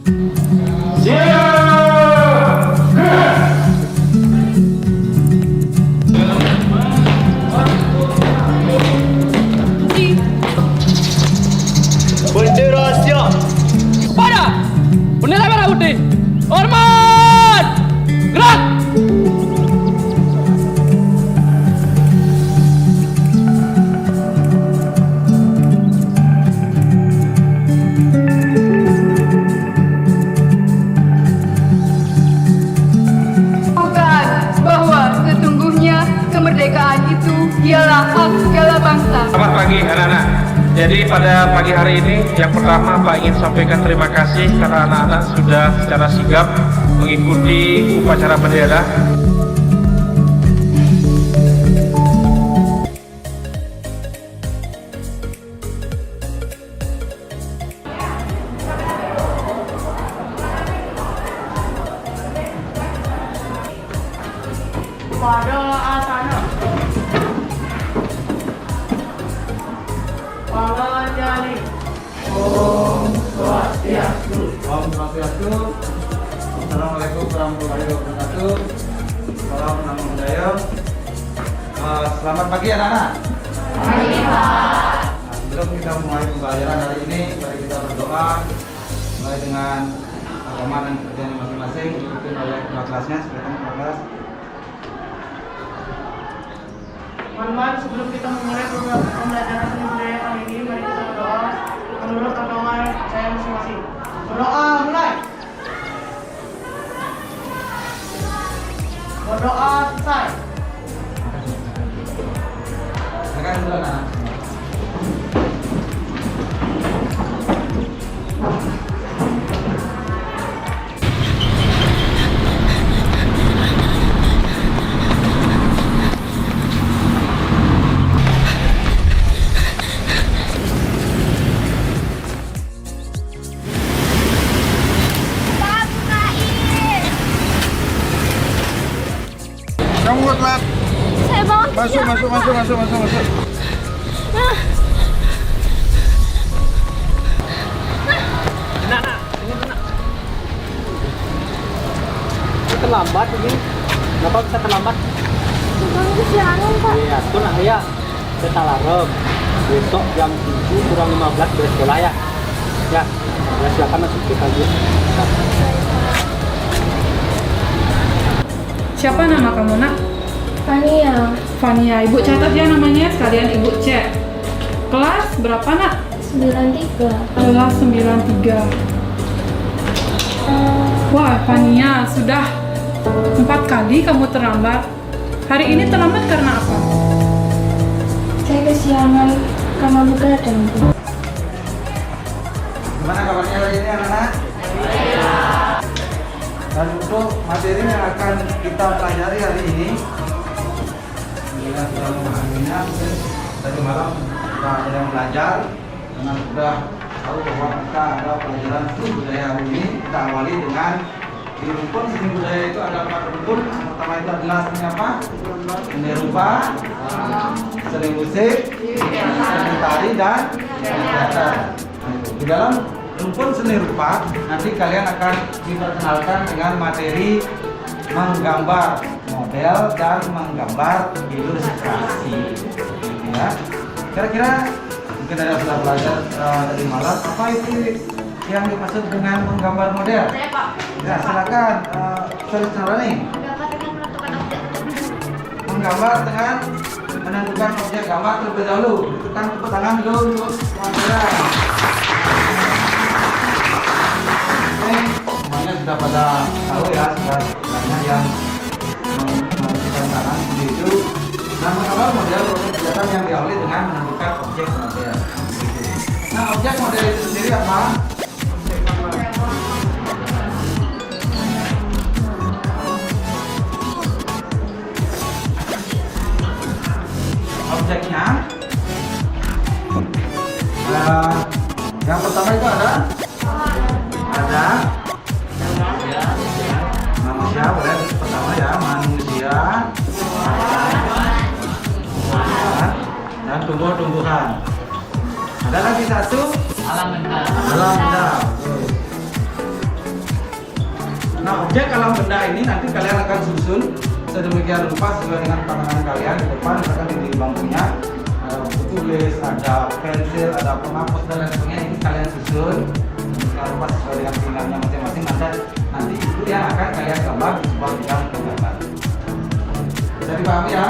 Bendera siap. Kepada bendera merah putih. Hormat. Gerak. Kemerdekaan itu ialah hak segala bangsa. Selamat pagi anak-anak. Jadi pada pagi hari ini yang pertama Pak ingin sampaikan terima kasih karena anak-anak sudah secara sigap mengikuti upacara bendera. Pada asana Panganjali Om Swastiastu. Om Swastiastu. Assalamualaikum warahmatullahi wabarakatuh. Salam Namo Buddhaya. Selamat pagi anak-anak. Pagi Pak. Sebelum kita mulai pembelajaran hari ini, mari kita berdoa mulai dengan agama dan kerjaan masing-masing dipimpin oleh kepala kelasnya. Silakan kepala kelas. Teman-teman, sebelum kita memulai pembelajaran seni budaya kali ini, mari kita berdoa menurut agama saya masing-masing. Berdoa mulai. Berdoa selesai. Silakan dulu anak-anak. Kamu buat Saya bawa masuk. Terlambat ini. Kenapa bisa terlambat? Bang kesiangan Pak. Iya, itu nah ya. Kita alarm. Besok jam 7 kurang 15 dari sekolah ya. Ya, silakan masuk ke kajian. Siapa nama kamu nak? Fania. Fania. Ibu catat ya namanya sekalian ibu cek. Kelas berapa nak? 93. Kelas 93. Wah Fania, sudah 4 kali kamu terlambat. Hari ini terlambat karena apa? Saya kesiangan karena begadang. Gimana kabarnya hari ini anak-anak? Dan untuk materi yang akan kita pelajari hari ini, kita sudah memahaminya. Tadi malam kita sedang belajar dan sudah tahu bahwa kita ada pelajaran seni budaya hari ini. Kita awali dengan di rumpun seni budaya itu ada 4 rumpun. Yang pertama itu adalah seni apa? Seni rupa, seni musik, seni tari dan seni teater. Di dalam rumpun seni rupa nanti kalian akan diperkenalkan dengan materi menggambar model dan menggambar ilustrasi. Ya, kira-kira mungkin ada sudah belajar dari malam apa itu yang dimaksud dengan menggambar model? Saya Pak. Ya silakan, saudara nih. Menggambar dengan menentukan objek gambar terlebih dahulu. Tekan tepuk tangan dulu untuk pelajaran. Semuanya sudah pada tahu ya, sudah banyak yang menentukan tangan seperti itu. Nah, menggambar model proses kegiatan yang diawali dengan menentukan objek model. Nah, objek model itu sendiri apa? Objeknya, yang pertama itu ada manusia, boleh pertama ya, manusia dan tumbuh-tumbuhan. Ada lagi satu, alam benda. Nah, objek alam benda ini nanti kalian akan susun sedemikian rupa sesuai dengan pandangan kalian. Di depan misalkan di bangkunya ada buku tulis, ada pensil, ada penghapus dan lain sebagainya. Ini kalian susun sedemikian rupa sesuai dengan keinginannya masing-masing. Nanti itu yang akan kalian gambar di sebuah bidang penggambaran. Bisa dipahami ya?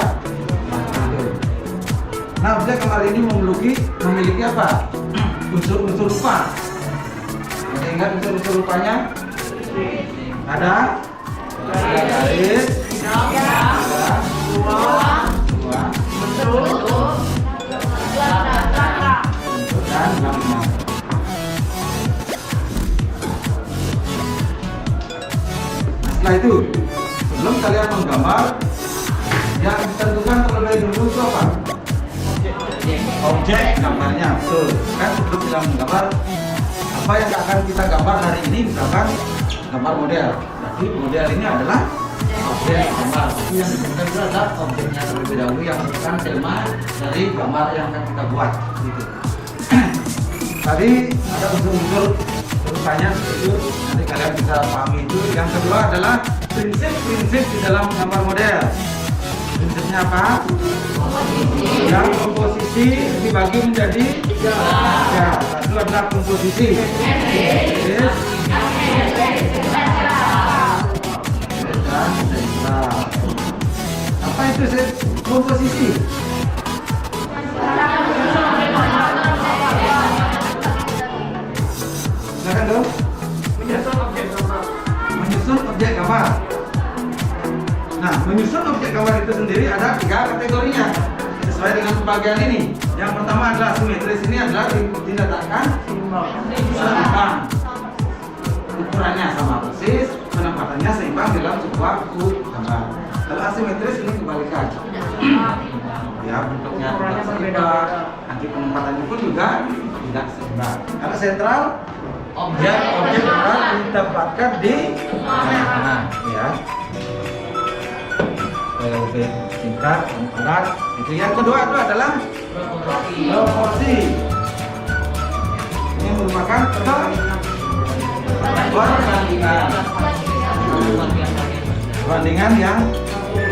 Nah, objek gambar ini memiliki apa? Unsur-unsur rupa. Masih ingat unsur-unsur rupanya? Ada garis, ada dua, bentuk, dan gambar. Setelah itu, sebelum kalian menggambar, yang ditentukan terlebih dulu itu apa? Objek gambarnya, betul. Kan sebelum kita menggambar, apa yang akan kita gambar hari ini, misalkan gambar model. Berarti model ini adalah objek gambar. Tapi yang ditentukan itu adalah objeknya terlebih dahulu yang merupakan tema dari gambar yang akan kita buat. Gitu. Tadi ada unsur-unsur urusannya itu, nanti kalian bisa pahami itu. Yang kedua adalah prinsip-prinsip di dalam gambar model. Prinsipnya apa? Yang komposisi dibagi menjadi tiga. Satu adalah komposisi. Apa itu sih komposisi? Silakan dong. Menyusun objek gambar. Nah, menyusun objek gambar itu sendiri ada 3 kategorinya sesuai dengan pembagian ini. Yang pertama adalah simetris. Ini adalah diletakkan seimbang. Ukurannya sama persis, penempatannya seimbang dalam sebuah gambar. Kalau asimetris ini kebalikan. Ya, bentuknya tidak seimbang, nanti penempatannya pun juga tidak seimbang. Kalau sentral, objek gambar ditempatkan di tengah, ya. Lebih singkat, padat. Itu yang kedua itu adalah proporsi. Ini merupakan perbandingan yang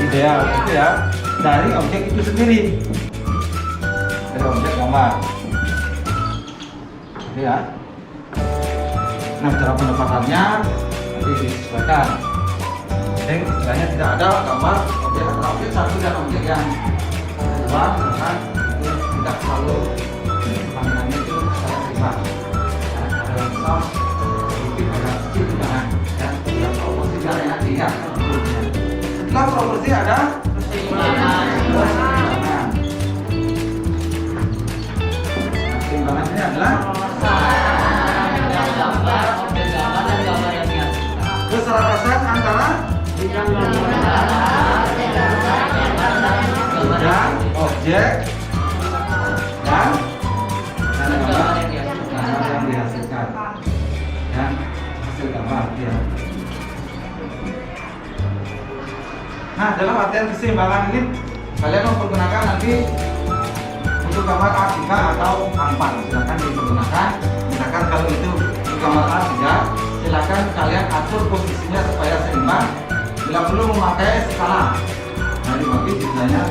ideal, itu ya, dari objek itu sendiri, dari objek gambar. Itu ya. Nah, cara penempatannya nanti disesuaikan. Jadi istilahnya tidak ada gambar objek antara objek satu dan objek yang kedua, misalkan itu tidak selalu perbandingannya itu secara seimbang. Ada yang besar, sedikit, ada kecil, jangan. Ya, tidak proporsi tidak enak dilihat. Setelah proporsi ada keseimbangan. Keseimbangan ini adalah keselarasan antara dan objek dan gambar yang dihasilkan dan hasil gambar ya. Nah, dalam artian keseimbangan ini kalian mempergunakan nanti untuk gambar A3 atau A4 silakan dipergunakan. Misalkan kalau itu gambar A3, silakan kalian atur posisinya supaya seimbang. Bila perlu memakai skala. Nah, dibagi istilahnya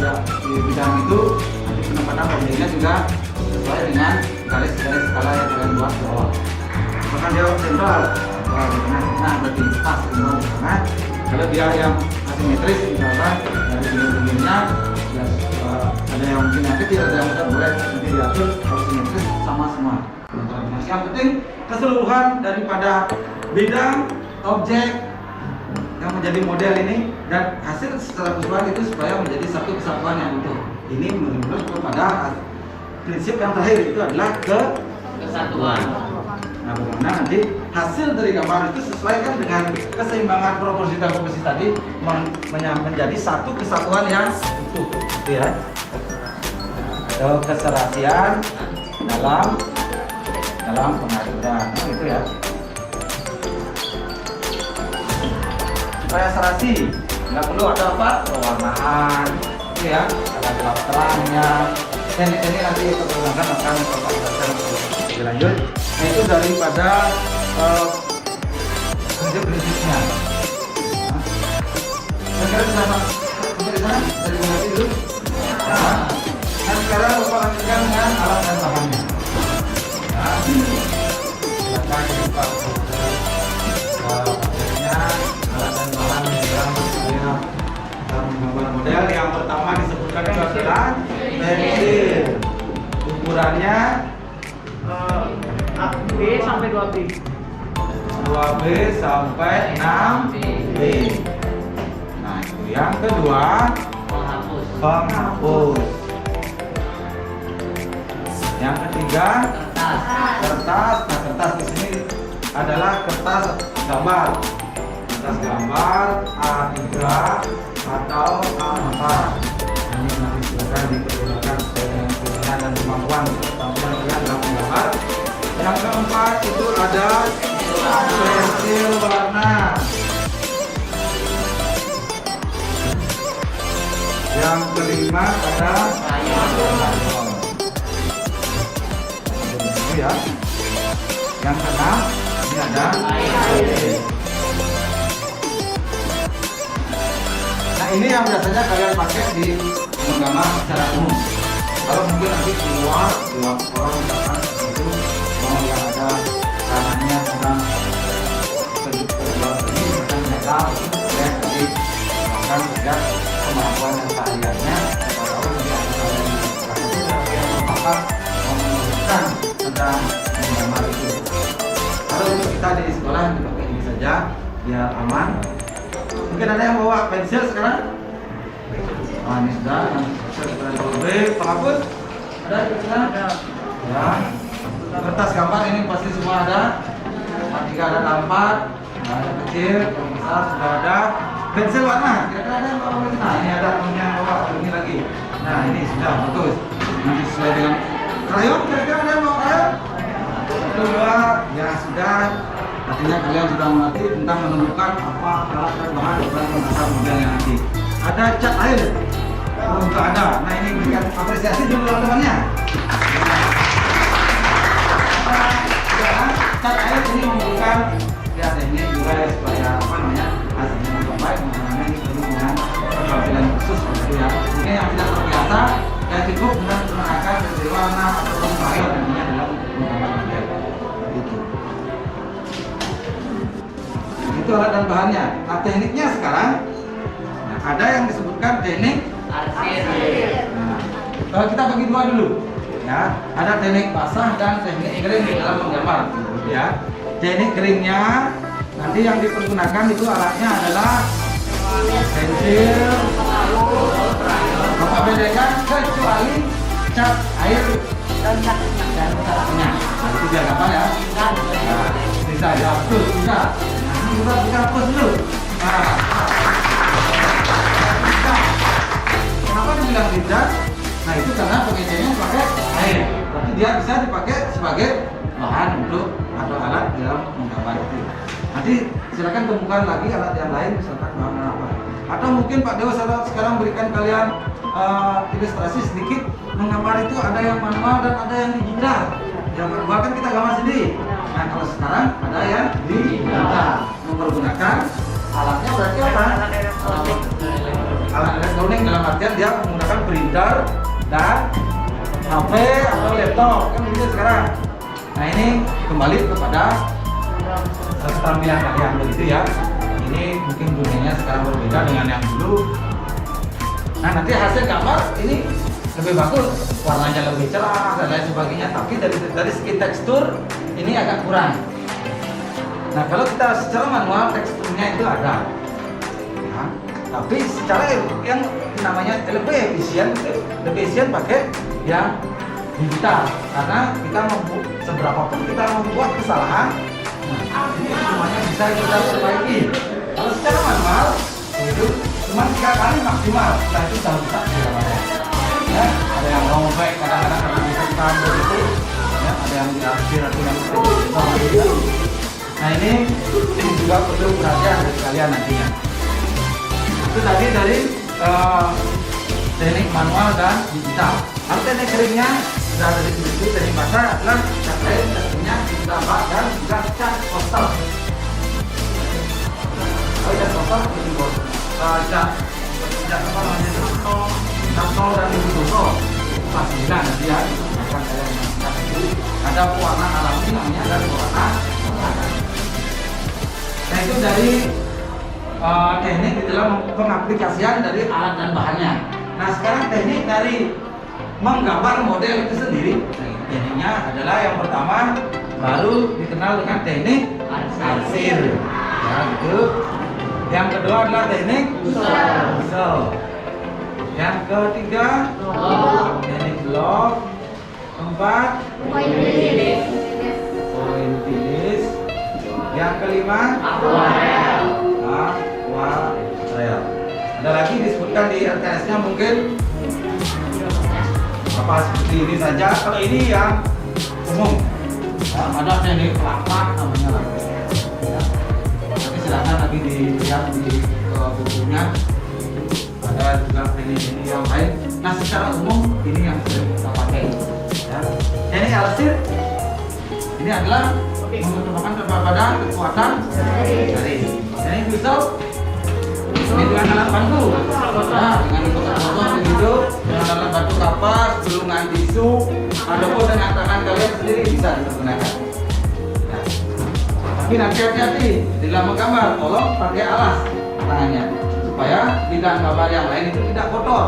ya, di bidang itu nanti penempatan objeknya juga sesuai dengan garis-garis skala yang kalian buat di awal. Misalkan dia sentral, nah berarti pas semua. Nah, kalau dia yang asimetris, misalkan dari ujung-ujungnya ya, ada yang mungkin yang kecil, ada yang besar, boleh nanti diatur kalau simetris sama semua. Nah, yang penting keseluruhan daripada bidang objek yang menjadi model ini dan hasil secara keseluruhan itu supaya menjadi satu kesatuan yang utuh. Ini menurut kepada prinsip yang terakhir itu adalah kesatuan. Nah, bagaimana nanti hasil dari gambar itu sesuaikan dengan keseimbangan proporsi dan komposisi tadi menjadi satu kesatuan yang utuh, gitu ya. Atau keserasian dalam pengaturan, nah, gitu ya. Supaya serasi, nggak perlu ada apa? Pewarnaan, gitu ya. Ada gelap terangnya. Ini nanti pergunakan akan lebih lanjut. Nah, itu daripada itu prinsipnya. Sekarang sudah sampai di sana, dari mengerti dulu. Nah, sekarang Bapak lanjutkan dengan alat dan bahannya. Ya, silakan dibuka materinya, alat dan bahan yang saya menggambar model. Yang pertama disebutkan itu adalah pensil. Ukurannya B sampai 2B. 2B sampai 6B. Nah, itu yang kedua, penghapus. Yang ketiga, kertas. Nah, kertas di sini adalah kertas gambar. Kertas gambar A3 atau A4. Ini nanti silakan digunakan sesuai dengan pilihan dan kemampuan tampilan kalian dalam menggambar. Yang keempat itu ada pensil warna. Yang kelima ada krayon. Itu ya. Yang keenam ini ada air. Nah, ini yang biasanya kalian pakai di menggambar secara umum. Kalau mungkin nanti keluar orang misalkan itu mau yang ada ranahnya sedang ini misalkan metal, ya jadi akan tidak kemampuan dan keahliannya atau yang berbakat memutuskan tentang menggambar itu. Kalau untuk kita di sekolah dipakai ini saja biar aman. Mungkin ada yang bawa pensil sekarang? Nah, ini sudah. Penghapus ada di sana? Ya. Kertas gambar ini pasti semua ada. A3 ada 4, ada kecil, yang besar sudah ada. Pensil warna, kira-kira ada yang bawa pensil? Nah, ini ada punya bawa ini lagi. Nah, ini sudah bagus. Nanti sesuai dengan krayon, kira-kira ada yang bawa krayon? Kedua, ya sudah. Artinya kalian sudah mengerti tentang menemukan apa alat dan bahan dalam menggambar modelnya nanti. Ada cat air. Oh, enggak ada. Nah, ini berikan apresiasi dulu teman-temannya. Cat air ini memberikan ya teknik juga ya, supaya apa namanya hasilnya lebih baik. Makanya ini perlu dengan keterampilan khusus gitu ya. Ini yang tidak terbiasa ya cukup dengan menggunakan pensil warna ataupun krayon nantinya dalam menggambar model. Itu. Itu alat dan bahannya. Nah, tekniknya sekarang ada yang disebutkan teknik arsir. Nah, kalau kita bagi dua dulu, ya, ada teknik basah dan teknik kering di dalam menggambar, ya. Teknik keringnya nanti yang dipergunakan itu alatnya adalah pensil, apa bedanya kecuali cat air dan catnya. Nah, itu biar gampang ya. Nah, bisa dihapus, bisa. Nah, ini kita hapus dulu. Nah. Kenapa dibilang tidak? Nah, itu karena pengisiannya pakai air. Tapi dia bisa dipakai sebagai bahan untuk atau alat dalam menggambar itu. Nanti silakan temukan lagi alat yang lain misalkan bahan apa. Atau mungkin Pak Dewa sekarang berikan kalian ilustrasi sedikit menggambar itu ada yang manual dan ada yang digital. Yang manual kan kita gambar sendiri. Nah, kalau sekarang ada yang digital mempergunakan alatnya berarti apa? Alat elektronik dalam artian dia menggunakan printer dan HP atau laptop kan begitu sekarang. Nah, ini kembali kepada keterampilan kalian begitu ya. Ini mungkin dunianya sekarang berbeda dengan yang dulu. Nah, nanti hasil gambar ini lebih bagus, warnanya lebih cerah dan lain sebagainya. Tapi dari segi tekstur ini agak kurang. Nah, kalau kita secara manual teksturnya itu ada. Ya, tapi secara yang namanya lebih efisien pakai yang digital karena kita seberapa pun kita membuat kesalahan, nah, ini semuanya bisa kita perbaiki. Kalau secara manual itu cuma 3 kali maksimal, setelah itu sudah rusak segalanya. Ya, ada yang robek kadang-kadang karena misalkan begitu, ya, ada yang diarsir atau yang begitu. Nah, ini juga perlu perhatian dari kalian nantinya. Itu tadi dari teknik manual dan digital. Kalau teknik keringnya sudah dari itu teknik basah adalah cat air, tekniknya ditambah dan juga cat postel. atau simbol cat apa namanya itu nol dan itu pastinya nanti ya akan kalian masukkan itu ada pewarna alami namanya ada pewarna. Nah itu dari teknik di dalam pengaplikasian dari alat dan bahannya. Nah sekarang teknik dari menggambar model itu sendiri. Nah, tekniknya adalah yang pertama baru dikenal dengan teknik arsir. Ya gitu. Yang kedua adalah teknik usul. Yang ketiga teknik blok. Keempat pointillis. Yang kelima aquarel. Ada lagi disebutkan di LTS-nya mungkin apa seperti ini saja. Kalau ini yang umum, ada teknik pelapak namanya lagi. Ya. Nanti silakan lagi dilihat di bukunya. Ada juga teknik ini yang lain. Nah secara umum ini yang sering kita pakai. Ya. Teknik arsir ini adalah mengutamakan kepada kekuatan jari. Teknik pisau ini dengan alat bantu. Nah, dengan motor begitu, dengan alat bantu kapas, gulungan tisu, ataupun dengan tangan kalian sendiri bisa digunakan. Nah, tapi nanti hati-hati di dalam menggambar, tolong pakai alas tangannya supaya di dalam gambar yang lain itu tidak kotor.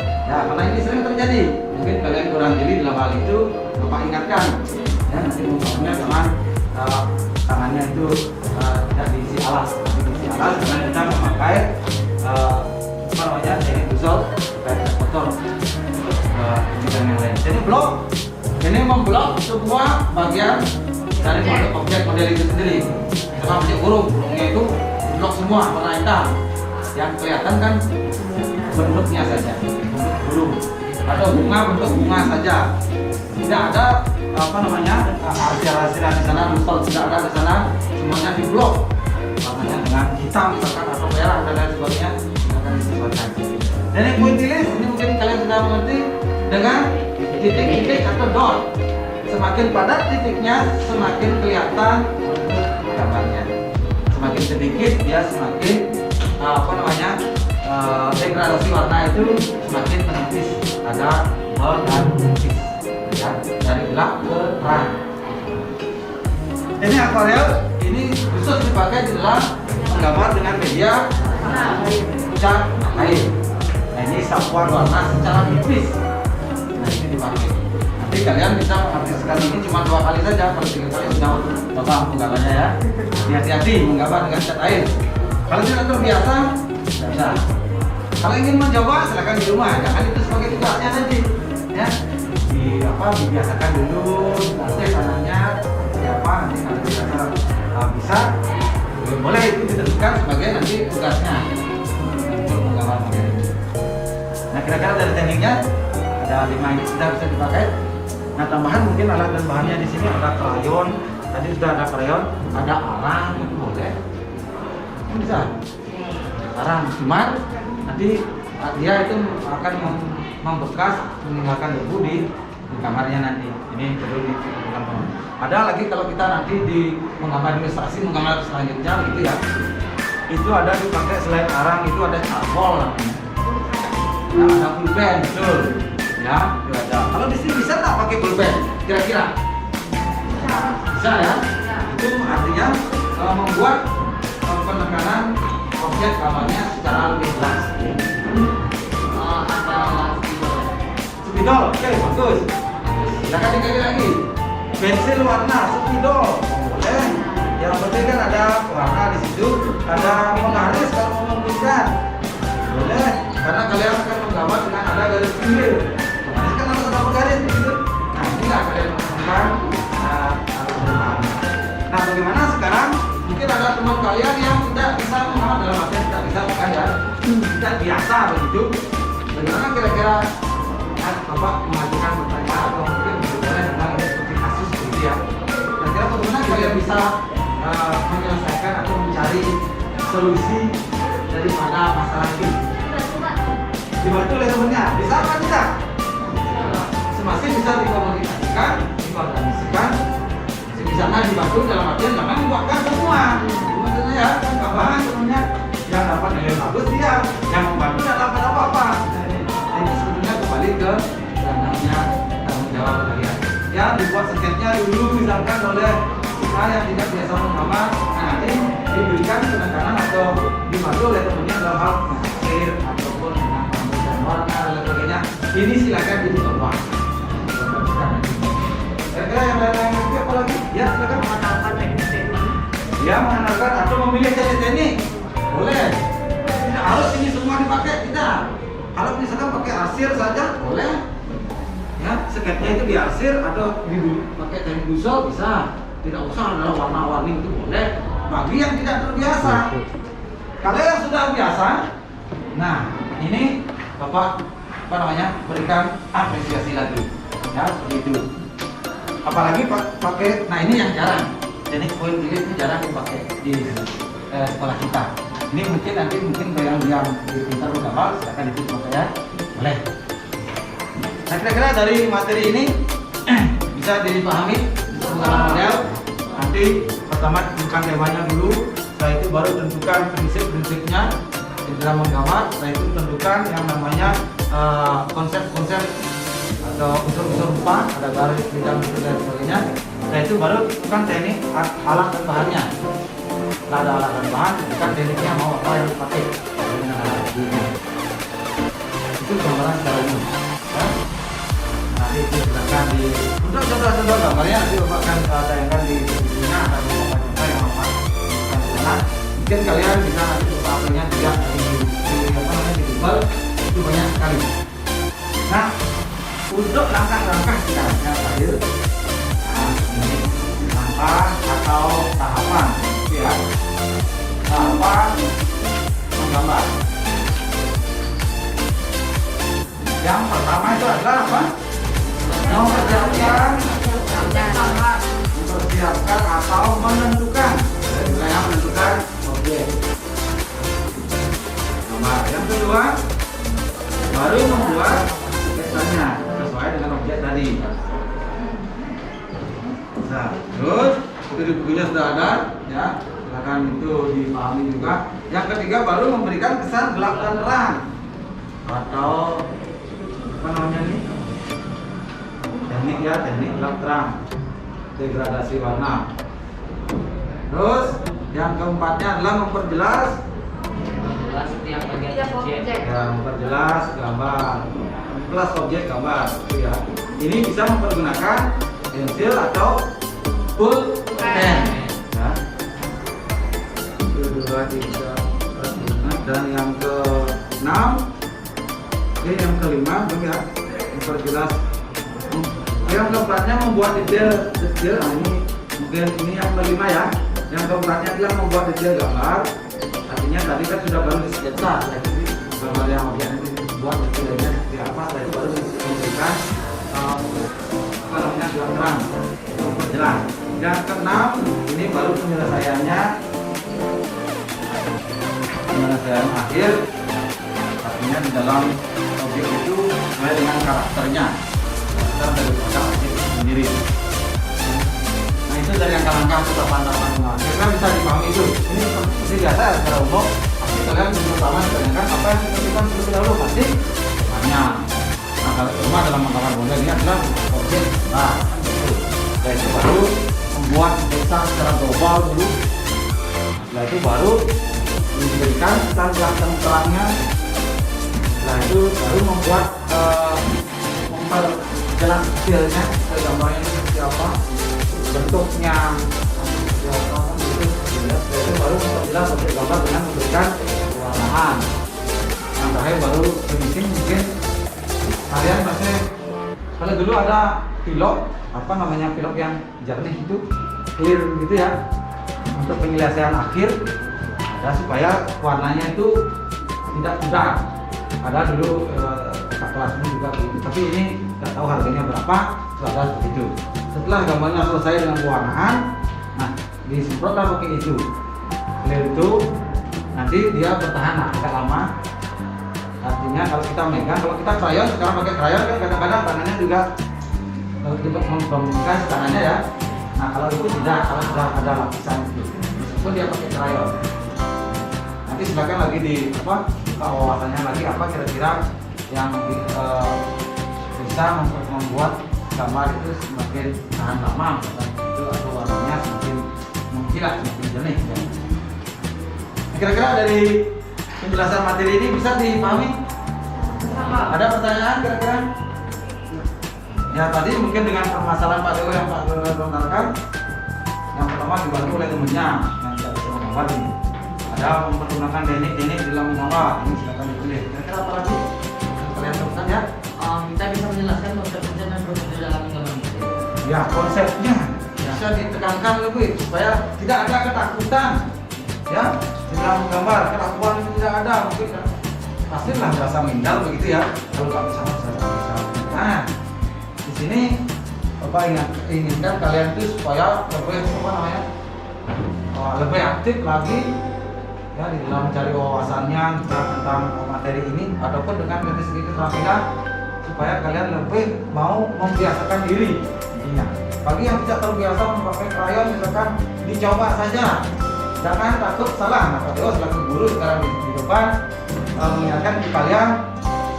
Ya, karena ini sering terjadi. Mungkin kalian kurang jeli dalam hal itu, Bapak ingatkan. Ya, nanti menggambarnya dengan tangannya itu tidak diisi alas, tapi diisi alas dengan kita memakai apa namanya teknik busol supaya tidak kotor dan yang lain. Jadi blok ini memblok sebuah bagian dari objek model itu sendiri. Misalkan objek burungnya itu blok semua warna hitam. Yang kelihatan kan bentuknya saja, bentuk burung atau bentuk bunga saja. Tidak ada apa namanya hasil-hasilan di sana, busol tidak ada di sana, semuanya di blok warnanya dengan hitam misalkan atau merah dan lain sebagainya akan disesuaikan. Dan yang pointillis ini mungkin kalian sudah mengerti dengan titik-titik atau dot. Semakin padat titiknya semakin kelihatan bentuk gambarnya. Semakin sedikit dia semakin apa namanya degradasi warna itu semakin menipis, ada tebal dan menipis. Ya, dari gelap ke terang. Ini akuarel ini khusus dipakai di dalam menggambar dengan media cat air. Nah ini sapuan warna secara tipis. Nah ini dipakai. Nanti kalian bisa mengambil sekali ini cuma 2 kali saja. Kalau 3 kali sudah bapak menggambarnya ya. Hati-hati menggambar dengan cat air. Kalau tidak terbiasa tidak bisa. Kalau ingin mencoba silakan di rumah. Jangan itu sebagai tugasnya nanti. Ya. Dibiasakan dulu nanti tanahnya siapa nanti kalau biasa bisa boleh itu ditentukan sebagai nanti tugasnya untuk menggambar model. Nah kira-kira dari tekniknya ada 5 ini sudah bisa dipakai. Nah tambahan mungkin alat dan bahannya di sini ada krayon, tadi sudah ada krayon, ada arang itu boleh, bisa arang cuman nanti dia itu akan membekas meninggalkan debu di kamarnya nanti. Ini perlu ditemukan. Ada lagi kalau kita nanti di menggambar ilustrasi, menggambar selanjutnya gitu ya. Itu ada dipakai selain arang itu ada charcoal namanya. Nah, ada pulpen betul. Ya, itu ada. Kalau di sini bisa nggak pakai pulpen? Kira-kira? Bisa ya? Itu artinya membuat penekanan objek gambarnya secara lebih jelas. Spidol, oke bagus. Silakan dikali lagi. Pensil warna, spidol, boleh. Yang penting kan ada warna di situ, ada penggaris kalau mau memberikan, boleh. Karena kalian akan menggambar dengan ada garis pinggir. Penggaris kan harus ada penggaris begitu. Nah inilah kalian menemukan Nah bagaimana sekarang? Mungkin ada teman kalian yang tidak bisa menggambar dalam artian tidak bisa bukan ya, tidak biasa begitu. Bagaimana kira-kira Bapak mengajukan pertanyaan atau mungkin boleh tentang seperti kasus gitu ya. Kira-kira bagaimana kalian bisa menyelesaikan atau mencari solusi daripada masalah ini? Dibantu oleh temannya, bisa apa tidak? Masih bisa dikomunikasikan, dikoordinasikan, misalnya dibantu dalam artian jangan dibuatkan semua. Maksudnya ya, tambahan temannya yang dapat nilai bagus dia yang membantu tidak dapat apa-apa. Nah, ini sebetulnya kembali ke namanya tanggung jawab kalian. Ya, dibuat sketnya dulu misalkan oleh kita yang tidak biasa menggambar. Nah, nanti diberikan penekanan atau dibantu oleh temannya dalam hal mengakhir ataupun menambahkan warna dan sebagainya. Ini silakan dicoba. Kira-kira yang lain-lain lagi apa lagi? Ya, silakan mengenalkan teknik. Ya, mengenalkan atau memilih teknik. Boleh. Tidak harus ini semua dipakai, tidak. Kalau misalkan pakai arsir saja, boleh. Ya, sketnya itu diarsir atau pakai teknik gusol bisa. Tidak usah adalah warna-warni itu boleh. Bagi yang tidak terbiasa. Kalau yang sudah biasa, nah ini Bapak berikan apresiasi lagi. Ya, seperti itu. Apalagi pakai, nah ini yang jarang. Teknik point delete ini jarang dipakai di sekolah kita. Ini mungkin nanti yang pintar bergambar silakan dipakai ya. Boleh. Nah, kira-kira dari materi ini bisa dipahami menggunakan model. Nanti pertama tentukan temanya dulu, setelah itu baru tentukan prinsip-prinsipnya di dalam menggambar. Setelah itu tentukan yang namanya konsep-konsep atau unsur-unsur rupa, ada garis, bidang, dan sebagainya. Setelah itu baru tentukan teknik alat dan bahannya. Setelah ada alat dan bahan, tentukan tekniknya mau apa yang dipakai dengan alat ini. Itu gambaran secara umum. Ya. Nanti itu silakan untuk contoh-contoh gambarnya nanti Bapak akan tayangkan di videonya atau di contoh yang Bapak akan sana. Mungkin kalian bisa nanti aplikasinya tidak di Google itu banyak sekali. Nah, untuk langkah-langkah sekarang terakhir, nah ini langkah atau tahapan, ya tahapan menggambar. Yang pertama itu adalah apa? Mempersiapkan atau menentukan objek gambar. Yang kedua, baru membuat sketsanya sesuai dengan objek tadi. Nah, terus itu di bukunya sudah ada, ya silakan itu dipahami juga. Yang ketiga, baru memberikan kesan gelap dan terang atau apa namanya ini? Teknik gelap terang, degradasi warna. Terus yang keempatnya adalah memperjelas setiap bagian objek. Ya, memperjelas gambar, memperjelas objek gambar. Ya. Ini bisa mempergunakan pensil atau pulpen. Ya. 1, 2, 3, 4, 5. Dan yang ke-6, yang kelima, ya, memperjelas. Yang keempatnya membuat detail. Nah, ini mungkin ini yang kelima ya. Yang keempatnya adalah membuat detail gambar. Artinya tadi kan sudah baru di sketsa, gambar yang objek ini dibuat detailnya seperti apa. Setelah itu baru memberikan apa namanya gelap terang, memperjelas. Yang keenam ini baru penyelesaiannya, penyelesaian akhir. Artinya di dalam objek itu sesuai dengan karakternya. Daripada objek itu sendiri. Nah, itu dari langkah-langkah atau tahapan-tahapan kira-kira bisa dipahami itu. Ini seperti biasa secara umum. Pasti kalian pertama ditanyakan apa yang dilakukan terlebih dahulu pasti banyak. Nah, kalau cuma dalam menggambar model ini adalah objek. Nah, setelah itu baru membuat desa secara global dulu. Setelah itu baru diberikan terang-terangnya. Setelah itu baru membuat jelas detailnya, gambarnya seperti apa, bentuknya seperti apa, itu baru memperjelas objek gambar dengan memberikan pewarnaan. Yang terakhir baru finishing. Mungkin kalian pasti kalau dulu ada pilok, apa namanya pilok yang jernih itu clear gitu ya, untuk penyelesaian akhir ada supaya warnanya itu tidak pudar. Ada dulu kelas ini juga begitu, tapi ini tidak tahu harganya berapa, sudah seperti itu. Setelah gambarnya selesai dengan pewarnaan, nah disemprotlah pakai itu. Clear itu nanti dia bertahan agak lama. Artinya kalau kita megang, kalau kita krayon, sekarang pakai krayon kan kadang-kadang tangannya juga untuk membangunkan tangannya ya. Nah kalau itu tidak, kalau sudah ada lapisan itu, meskipun dia pakai krayon. Nah Nanti silakan lagi di buka wawasannya lagi apa kira-kira yang bisa membuat gambar itu semakin tahan lama itu atau warnanya semakin mengkilat, semakin jernih ya. Kira-kira dari penjelasan materi ini bisa dipahami? Ada pertanyaan kira-kira? Ya tadi mungkin dengan permasalahan Pak Dewo yang Pak Dewo lontarkan, yang pertama dibantu oleh temennya yang tidak bisa menggambar ini. Ada mempergunakan teknik-teknik dalam menggambar, ini silakan dipilih. Kira-kira apa lagi? Kalian temukan ya? Kita bisa menjelaskan konsep-konsep dan prosedur dalam menggambar. Ya konsepnya bisa ditekankan lebih supaya tidak ada ketakutan ya di dalam menggambar. Keraguan itu tidak ada, mungkin pastilah merasa minder begitu ya kalau nggak bisa. Nah di sini Bapak inginkan kalian itu supaya lebih apa namanya lebih aktif lagi ya di dalam mencari wawasannya tentang materi ini ataupun dengan dari segi keterampilan supaya kalian lebih mau membiasakan diri intinya. Bagi yang tidak terbiasa memakai krayon misalkan dicoba saja, jangan takut salah. Nah Pak Dewo selaku guru sekarang di depan mengingatkan di kalian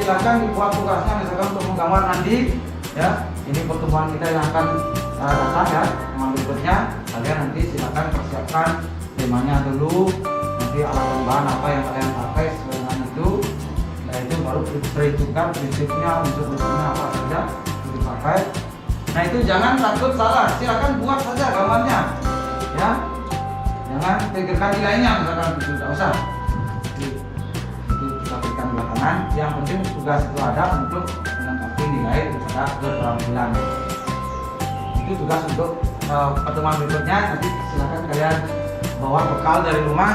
silakan dibuat tugasnya misalkan untuk menggambar nanti ya. Ini pertemuan kita yang akan datang ya yang berikutnya. Kalian nanti silakan persiapkan temanya dulu, nanti alat dan bahan apa yang kalian pakai sesuai dengan itu. Nah itu baru diperhitungkan prinsipnya untuk bentuknya apa saja yang dipakai. Nah itu jangan takut salah, silakan buat saja gambarnya ya. Jangan pikirkan nilainya misalkan itu tidak usah. Itu kita berikan belakangan. Yang penting tugas itu ada untuk melengkapi nilai daripada keterampilan. Itu tugas untuk pertemuan berikutnya. Nanti silakan kalian bawa bekal dari rumah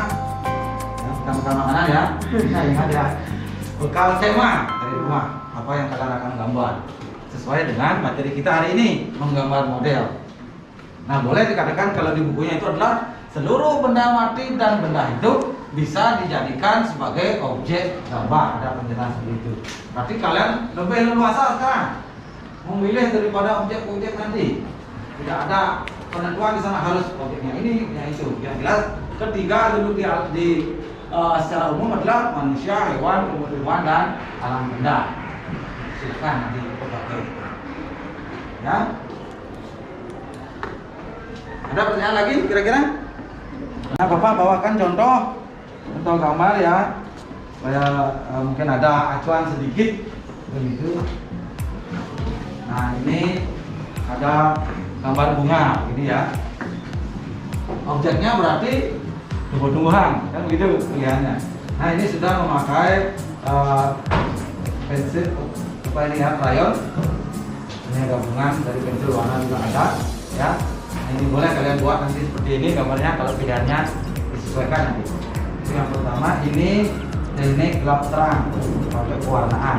ya, bukan bekal makanan ya. Nah, ingat ya, bekal tema dari rumah apa yang kalian akan gambar sesuai dengan materi kita hari ini, menggambar model. Nah boleh dikatakan kalau di bukunya itu adalah seluruh benda mati dan benda hidup bisa dijadikan sebagai objek gambar. Ada penjelasan seperti itu. Berarti kalian lebih leluasa sekarang memilih daripada objek-objek nanti. Tidak ada penentuan di sana harus objeknya ini, objeknya itu. Yang jelas ketiga dulu secara umum adalah manusia, hewan, tumbuh-tumbuhan dan alam benda. Silakan nanti dipakai. Ya. Ada pertanyaan lagi kira-kira? Nah Bapak bawakan contoh gambar ya, supaya mungkin ada acuan sedikit begitu. Nah ini ada gambar bunga ini ya. Objeknya berarti tumbuh-tumbuhan kan begitu pilihannya. Nah ini sudah memakai pensil apa ini ya, krayon. Ini gabungan dari pensil warna juga ada ya. Nah, ini boleh kalian buat nanti seperti ini gambarnya kalau pilihannya disesuaikan nanti. Itu yang pertama, ini teknik gelap terang pakai pewarnaan.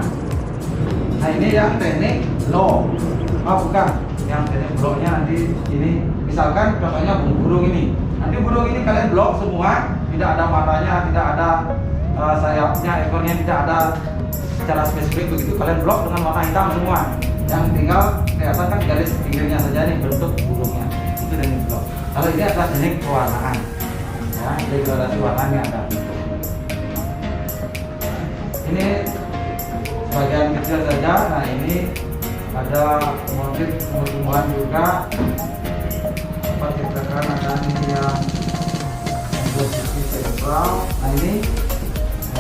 Nah ini yang teknik blow. Oh bukan, yang teknik blownya nanti ini misalkan contohnya burung ini. Nanti burung ini kalian blow semua, tidak ada matanya, tidak ada sayapnya, ekornya tidak ada secara spesifik begitu. Kalian blow dengan warna hitam semua. Yang tinggal kelihatan kan garis pinggirnya saja nih bentuk burungnya. Itu teknik blow. Kalau ini adalah teknik pewarnaan. Ya, degradasi warnanya ada. Ini sebagian kecil saja. Nah ini ada motif tumbuh-tumbuhan juga. Apa dikatakan ada ini yang posisi sentral. Nah ini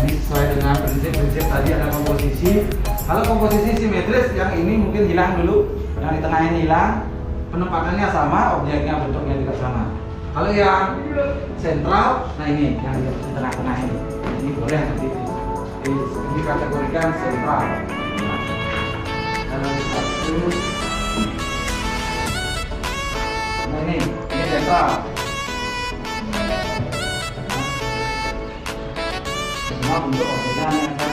sesuai dengan prinsip-prinsip tadi ada komposisi. Kalau komposisi simetris yang ini mungkin hilang dulu, yang di tengah ini hilang. Penempatannya sama, objeknya bentuknya juga sama. Kalau yang sentral, nah ini yang di tengah-tengah ini boleh nanti dikategorikan sentral. Nah ini sentral. Semua bentuk objeknya yang akan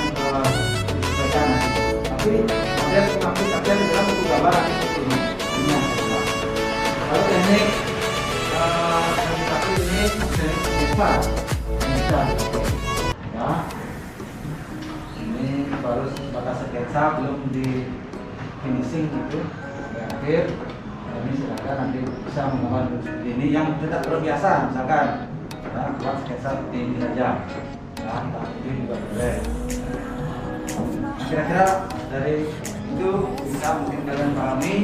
disesuaikan. Tapi model aplikasian di dalam bentuk gambar seperti ini. Ini yang sentral. Kalau teknik ini besar ya. Ini baru sebatas sketsa, belum di finishing gitu sampai akhir. Ini silakan nanti bisa menggambar seperti ini yang tidak terbiasa misalkan ya, buat sketsa seperti ini saja. ya, ini juga boleh. Kira-kira dari itu bisa mungkin kalian pahami.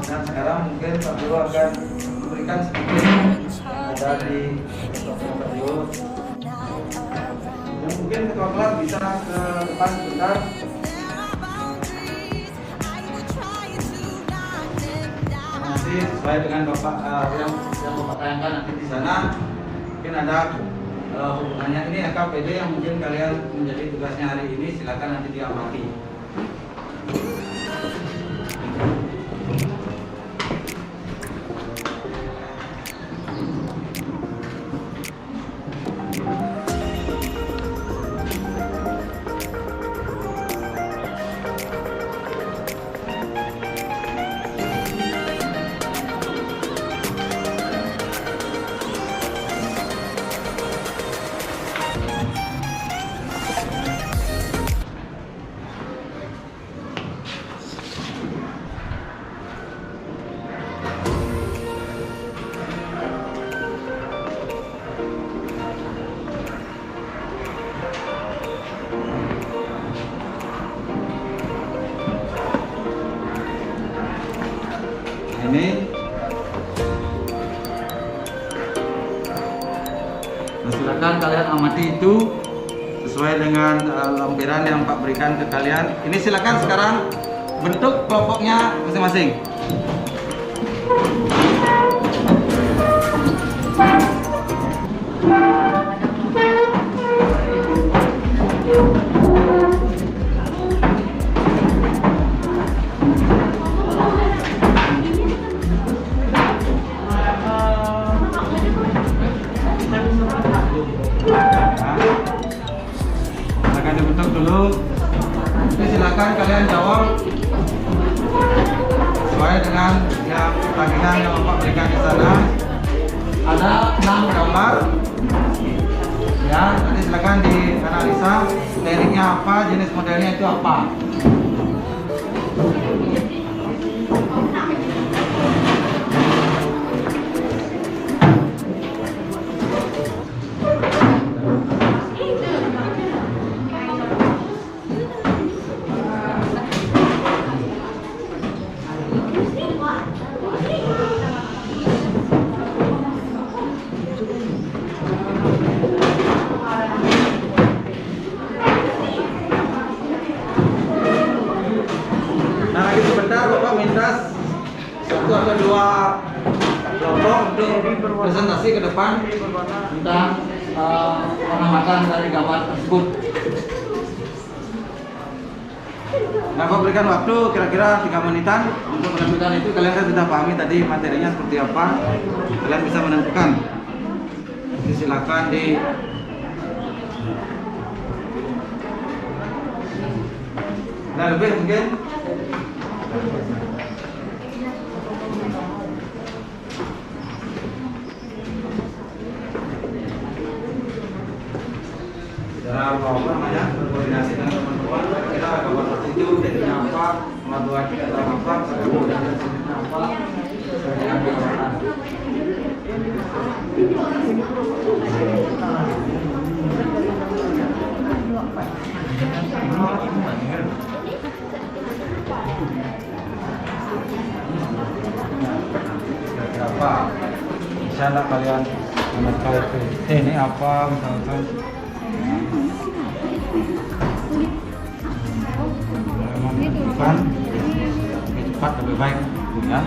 Dan sekarang mungkin Pak Guru akan memberikan sedikit dari Ketua tersebut. Dan mungkin Ketua kelas bisa ke depan sebentar. Nanti sesuai dengan Bapak yang Bapak tayangkan nanti di sana mungkin ada hubungannya. Ini KPD yang mungkin kalian menjadi tugasnya hari ini, silakan nanti diamati. Ini nah, silakan kalian amati itu sesuai dengan lampiran yang Pak berikan ke kalian. Ini silakan sekarang bentuk kelompoknya masing-masing. Silakan dibentuk dulu. Jadi silakan kalian jawab sesuai dengan yang tagihan yang Bapak berikan di sana. Ada 6 gambar. Ya, nanti silakan dianalisa tekniknya apa, jenis modelnya itu apa. Nah, lagi sebentar Bapak minta 1 atau 2 kelompok untuk presentasi ke depan tentang pengamatan dari gambar tersebut. Nah, Bapak berikan waktu kira-kira 3 menitan untuk menentukan itu. Kalian kan sudah pahami tadi materinya seperti apa. Kalian bisa menentukan. Jadi silakan di nah, lebih mungkin. Dalam namanya berkoordinasi dengan teman-teman, kita gambar tertuju tekniknya apa, pengaturan kita apa, kemudian tekniknya apa, dengan gambaran. Apa? Bisa nggak kalian menentukan ini apa misalkan? Bukan lebih cepat lebih baik ya.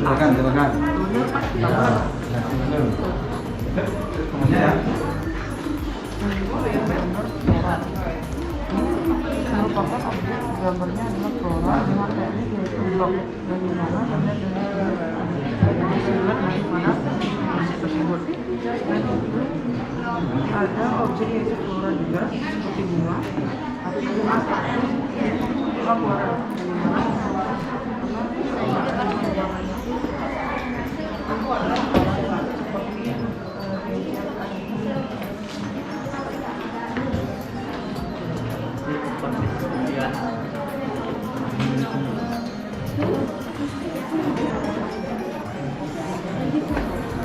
Silakan. Ya. Gambarnya adalah flora, materi yaitu blok dari mana anda dengan siluet bagaimana masih tersebut. Ada objek yaitu flora juga seperti bunga atau flora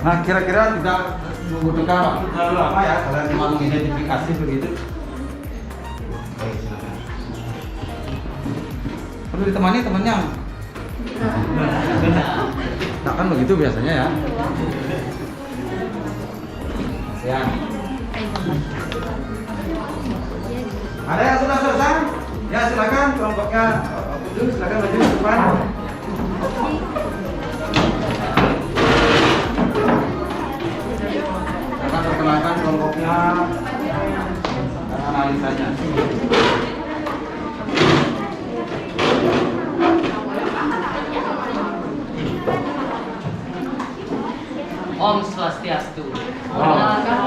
Nah, kira-kira tidak membutuhkan waktu terlalu lama ya, kalian cuma mengidentifikasi begitu. Baik, silakan. Perlu ditemani temannya? Nah, kan begitu biasanya ya. Ya. Ada yang sudah selesai? Ya silakan kelompoknya. Silakan maju ke depan. Akan perkenalkan kelompoknya dan analisanya. Om Swastiastu. Perkenalkan.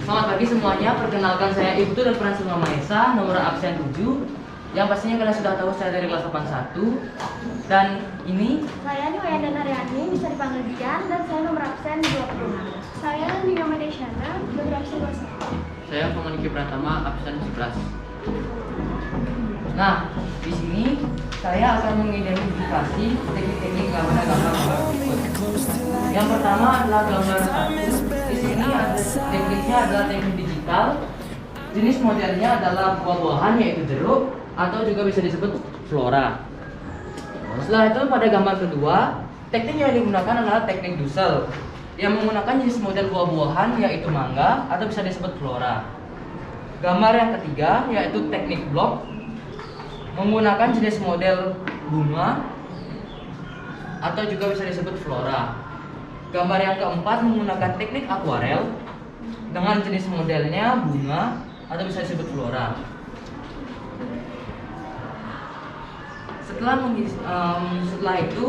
Selamat pagi semuanya. Perkenalkan saya Ibtu dan Pransul Maesa, nomor absen 7. Yang pastinya kalian sudah tahu saya dari kelas 81. Dan ini Saya Niwayanda Naryani, bisa dipanggil Dian, dan saya nomor absen 20. Saya Nina Medesiana, nomor absen 21. saya Komuniki Pratama, absen 11. Nah, di sini saya akan mengidentifikasi teknik-teknik gambar-gambar berikut. Yang pertama adalah gambar 1. Di sini ada tekniknya adalah teknik digital. Jenis modelnya adalah buah-buahan yaitu jeruk atau juga bisa disebut flora. Setelah itu pada gambar kedua, teknik yang digunakan adalah teknik Dussel yang menggunakan jenis model buah-buahan yaitu mangga atau bisa disebut flora. Gambar yang ketiga yaitu teknik blok menggunakan jenis model bunga atau juga bisa disebut flora. Gambar yang keempat menggunakan teknik akuarel dengan jenis modelnya bunga atau bisa disebut flora. Setelah itu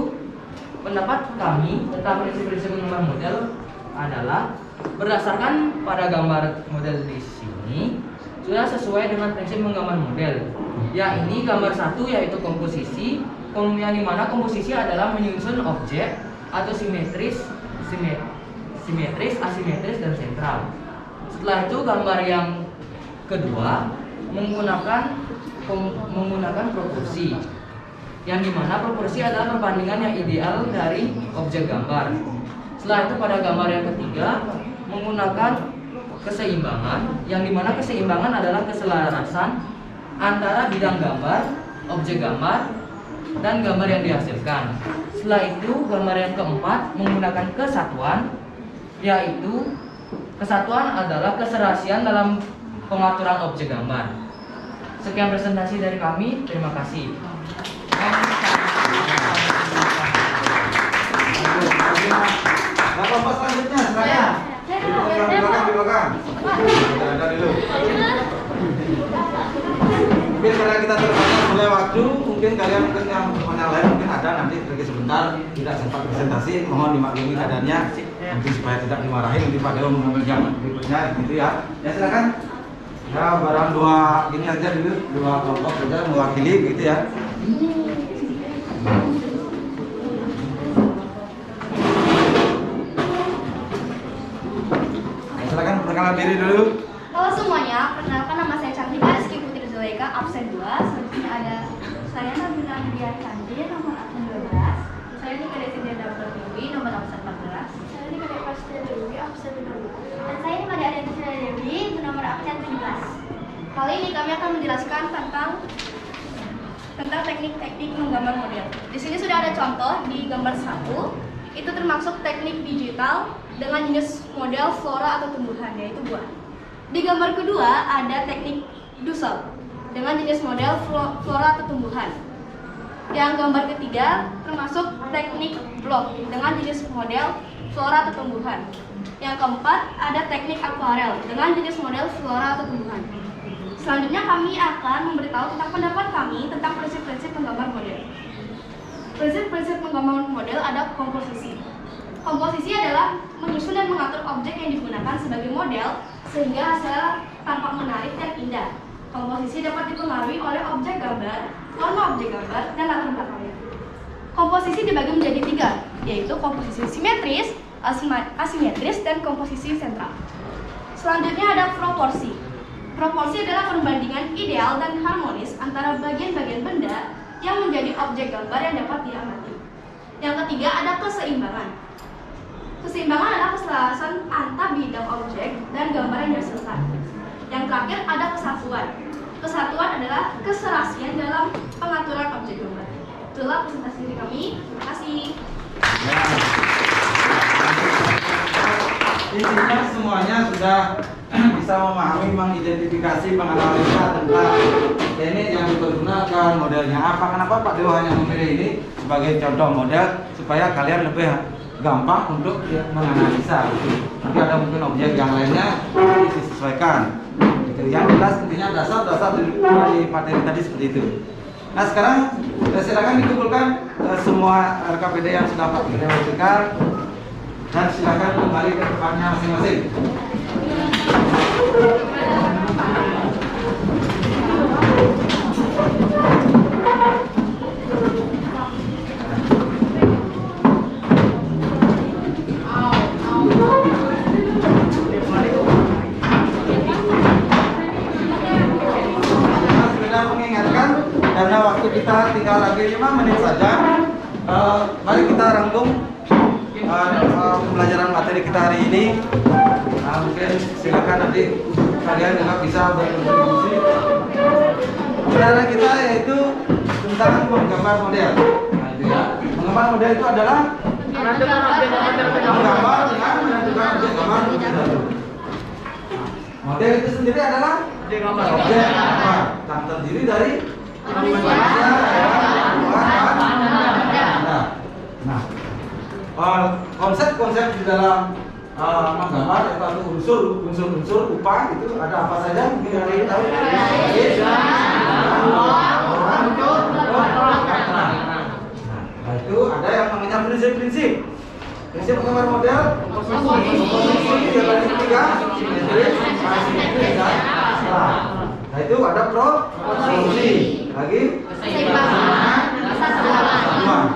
pendapat kami tentang prinsip-prinsip menggambar model adalah berdasarkan pada gambar model di sini sudah sesuai dengan prinsip menggambar model. Ya, ini gambar 1 yaitu komposisi, yang dimana komposisi adalah menyusun objek atau simetris, asimetris dan sentral. Setelah itu gambar yang kedua menggunakan proporsi, yang dimana proporsi adalah perbandingan yang ideal dari objek gambar. Setelah itu pada gambar yang ketiga menggunakan keseimbangan, yang dimana keseimbangan adalah keselarasan antara bidang gambar, objek gambar, dan gambar yang dihasilkan. Setelah itu gambar yang keempat menggunakan kesatuan, yaitu kesatuan adalah keserasian dalam pengaturan objek gambar. Sekian presentasi dari kami, terima kasih. Nah, kelompok selanjutnya silakan. Di belakang. Ada dulu. Mungkin karena kita terbatas oleh waktu, mungkin kalian yang lain mungkin ada nanti lagi sebentar tidak sempat presentasi, mohon dimaklumi keadaannya, mungkin supaya tidak dimarahin nanti Pak Dewa mengambil yang berikutnya gitu ya. Ya silakan. Ya barang dua ini aja dulu, dua kelompok saja mewakili gitu ya. Silakan perkenalan diri dulu. Halo semuanya, perkenalkan nama saya Cantika Rizky Putri Zuleika, absen 2. Selanjutnya ada saya Nabila Dian Kandir, nomor absen 12. Saya Nika Desinda Dapur Dewi, nomor absen 14. Saya Nika Desinda Dewi, absen 12. Dan saya Nika Desinda Dewi, nomor absen 17. Kali ini kami akan menjelaskan tentang teknik-teknik menggambar model. Di sini sudah ada contoh di gambar 1. Itu termasuk teknik digital dengan jenis model flora atau tumbuhan, yaitu buah. Di gambar kedua ada teknik Dussel dengan jenis model flora atau tumbuhan. Yang gambar ketiga termasuk teknik blok dengan jenis model flora atau tumbuhan. Yang keempat ada teknik akuarel dengan jenis model flora atau tumbuhan. Selanjutnya kami akan memberitahu tentang pendapat kami tentang prinsip-prinsip menggambar model. Prinsip-prinsip menggambar model ada komposisi. Komposisi adalah menyusun dan mengatur objek yang digunakan sebagai model sehingga hasilnya tampak menarik dan indah. Komposisi dapat dipengaruhi oleh objek gambar, warna objek gambar, dan latar belakangnya. Komposisi dibagi menjadi 3, yaitu komposisi simetris, asimetris, dan komposisi sentral. Selanjutnya ada proporsi. Proporsi adalah perbandingan ideal dan harmonis antara bagian-bagian benda yang menjadi objek gambar yang dapat diamati. Yang ketiga ada keseimbangan. Keseimbangan adalah keselarasan antar bidang objek dan gambar yang dihasilkan. Yang terakhir ada kesatuan. Kesatuan adalah keserasian dalam pengaturan objek gambar. Itulah presentasi dari kami. Terima kasih. Intinya semuanya sudah bisa memahami, mengidentifikasi, menganalisa tentang teknik yang dipergunakan, modelnya apa. Kenapa Pak Dewa hanya memilih ini sebagai contoh model supaya kalian lebih gampang untuk menganalisa. Nanti ada mungkin objek yang lainnya disesuaikan. Yang jelas intinya dasar-dasar dari materi tadi seperti itu. Nah sekarang silakan dikumpulkan semua RKPD yang sudah Pak Dewa berikan dan silakan kembali ke tempatnya masing-masing. Karena waktu kita tinggal lagi 5 menit saja, mari kita rangkum pembelajaran materi kita hari ini. Mungkin silakan nanti kalian juga bisa berkontribusi. Pembelajaran kita yaitu tentang menggambar model. Nah, itu ya. Menggambar model itu adalah menggambar dengan menentukan objek gambar terlebih dahulu. Model itu sendiri adalah objek gambar yang terdiri dari konsep-konsep di dalam menggambar atau unsur-unsur upah itu ada apa saja? Mungkin ada yang tahu? Nah, itu ada yang namanya prinsip-prinsip. Prinsip menggambar model, komposisi, yang ketiga, simetris, dan skala. Nah itu ada proporsi, lagi keseimbangan, kesatuan,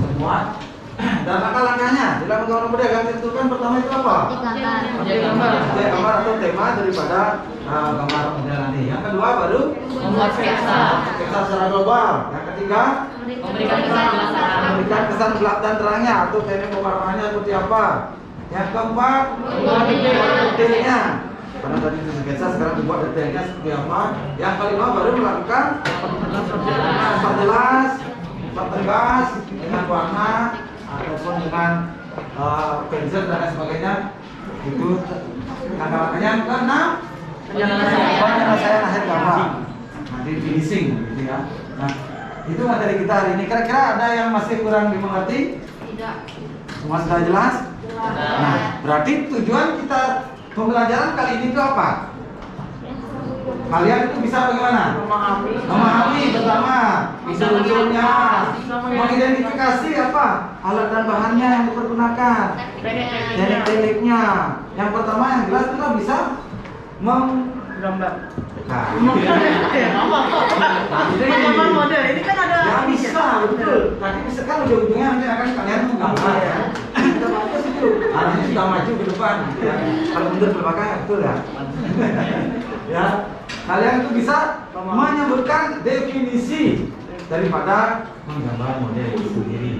semua. Dan langkah-langkahnya dalam menggambar model yang ditentukan pertama itu apa? Objek gambar atau tema daripada gambar model nanti. Yang kedua baru Membuat sketsa secara global. Yang ketiga memberikan kesan gelap dan terangnya atau teknik pewarnaannya seperti apa. Yang keempat membuat detailnya. Karena tadi itu sketsa, sekarang dibuat detailnya seperti apa. Yang kelima baru melakukan empat jelas, empat tegas dengan warna ataupun dengan pensil dan lain sebagainya. Itu langkah-langkahnya. Yang keenam penyelesaian akhir gambar, nanti finishing gitu ya. Nah itu materi kita hari ini. Kira-kira ada yang masih kurang dimengerti? Tidak. Semua sudah jelas? Nah berarti tujuan kita pembelajaran kali ini itu apa? Kalian itu bisa bagaimana? Memahami pertama unsur-unsurnya, mengidentifikasi apa alat dan bahannya yang dipergunakan, teknik-tekniknya. Yang pertama yang jelas kita bisa menggambar. Nah, model ini kan ada. Ya bisa, betul. Nanti bisa kan ujung-ujungnya nanti akan kalian menggambar ya. Kita bagus itu. Arahnya sudah maju ke depan. Gitu ya. Kalau mundur ke belakang ya betul ya. Ya, kalian itu bisa menyebutkan definisi daripada menggambar model itu sendiri.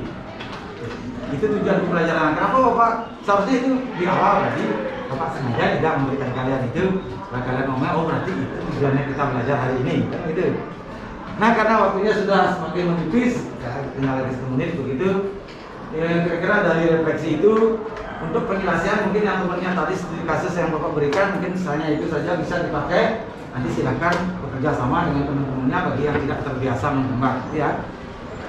Itu tujuan pembelajaran. Kenapa Bapak? Seharusnya itu di awal tadi Bapak sengaja tidak memberikan kalian itu. Nah, kalian ngomong, oh berarti itu tujuannya kita belajar hari ini, kan gitu. Nah, karena waktunya sudah semakin menipis, ya, tinggal lagi 1 menit begitu. Ya, kira-kira dari refleksi itu untuk penjelasan mungkin yang temannya tadi studi kasus yang Bapak berikan mungkin misalnya itu saja bisa dipakai. Nanti silakan bekerja sama dengan teman-temannya bagi yang tidak terbiasa menggambar, ya.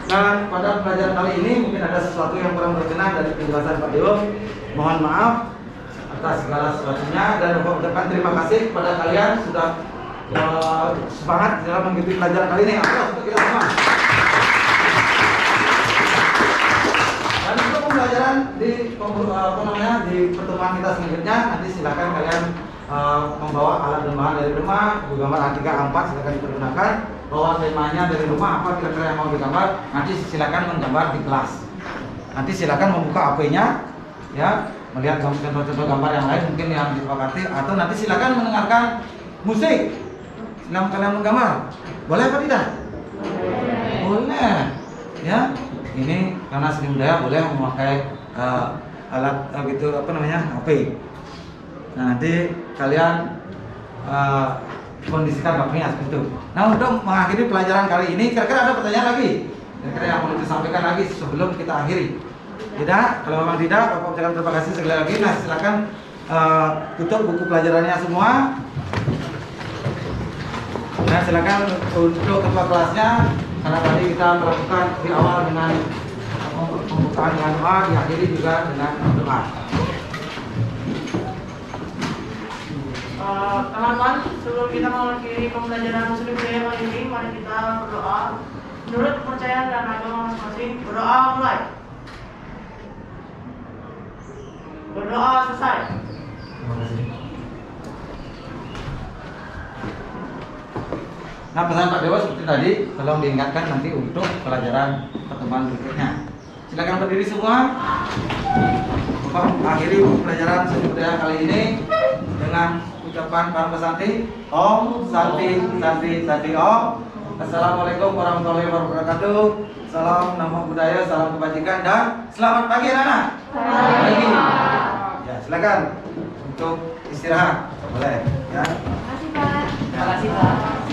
Dan pada pelajaran kali ini mungkin ada sesuatu yang kurang berkenan dari penjelasan Pak Dewo. Mohon maaf atas segala sesuatunya dan Bapak ucapkan terima kasih kepada kalian sudah semangat dalam mengikuti pelajaran kali ini. Aplaus untuk kita semua. Dan untuk pembelajaran di di pertemuan kita selanjutnya nanti silakan kalian membawa alat dan bahan dari rumah, gambar A3 A4 silakan dipergunakan. Bawa temanya dari rumah apa kira-kira yang mau digambar, nanti silakan menggambar di kelas. Nanti silakan membuka HP-nya, ya, melihat contoh-contoh gambar yang lain mungkin yang disepakati, atau nanti silakan mendengarkan musik selama kalian menggambar. Boleh apa tidak? Boleh. Ya, ini karena seni budaya boleh memakai alat gitu apa namanya HP. Nah nanti kalian kondisikan HP-nya seperti itu. Nah untuk mengakhiri pelajaran kali ini, kira-kira ada pertanyaan lagi? Kira-kira yang perlu disampaikan lagi sebelum kita akhiri? Tidak? Kalau memang tidak, Bapak ucapkan terima kasih sekali lagi. Nah silakan tutup buku pelajarannya semua. Nah silakan untuk ketua kelasnya, karena tadi kita melakukan di awal dengan pembukaan dengan doa, diakhiri juga dengan doa. Teman-teman, sebelum kita mengakhiri pembelajaran seni budaya kali ini, mari kita berdoa menurut kepercayaan dan agama masing-masing. Berdoa mulai. Berdoa selesai. Nah pesan Pak Dewa seperti tadi, tolong diingatkan nanti untuk pelajaran pertemuan berikutnya. Silakan berdiri semua. Bapak akhiri pelajaran seni budaya kali ini dengan ucapan para pesanti. Om Santi Santi Santi Om. Assalamualaikum warahmatullahi wabarakatuh. Salam namo budaya, salam kebajikan dan selamat pagi anak-anak. Selamat pagi. Ya silakan untuk istirahat boleh ya. Terima kasih Pak. Terima kasih Pak.